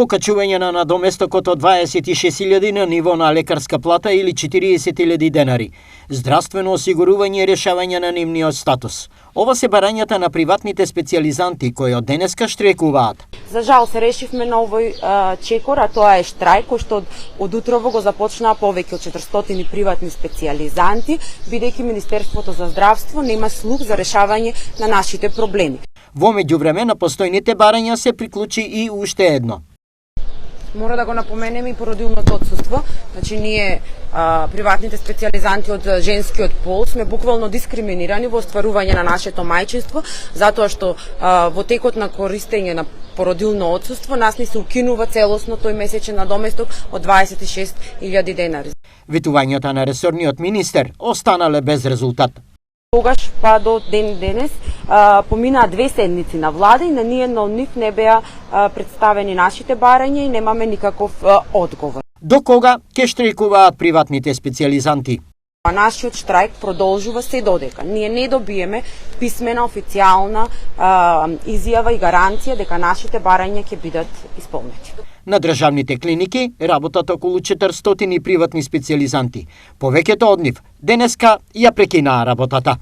покачување на надоместокот од 26.000 на ниво на лекарска плата или 40.000 денари, здравствено осигурување и решавање на нивниот статус. Ова се барањата на приватните специјализанти кои од денеска штрекуваат. За жал се решивме на овој чекор, а тоа е штрајк кој што од утрово го започнаа повеќе од 400 приватни специјализанти, бидејќи Министерството за здравство нема слух за решавање на нашите проблеми. Во меѓувреме на постојните барања се приклучи и уште едно. Мора да го напоменеме и породилното отсуство. Значи ние приватните специјализанти од женскиот пол сме буквално дискриминирани во остварување на нашето мајчинство, затоа што во текот на користење на породилно отсуство нас ни се укинува целосно тој месечен надоместок од 26.000 денари. Ветувањата на ресорниот министер останале без резултат. Тогаш па до ден денес поминаа 2 седмици на влада и на ниедно од нив не беа представени нашите барања и немаме никаков одговор. До кога ќе штрекуваат приватните специјализанти? Нашиот штрајк продолжува се додека ние не добиеме писмена официјална изјава и гаранција дека нашите барања ќе бидат исполнети. На државните клиники работат околу 400 приватни специјализанти. Повеќето од нив денеска ја прекинаа работата.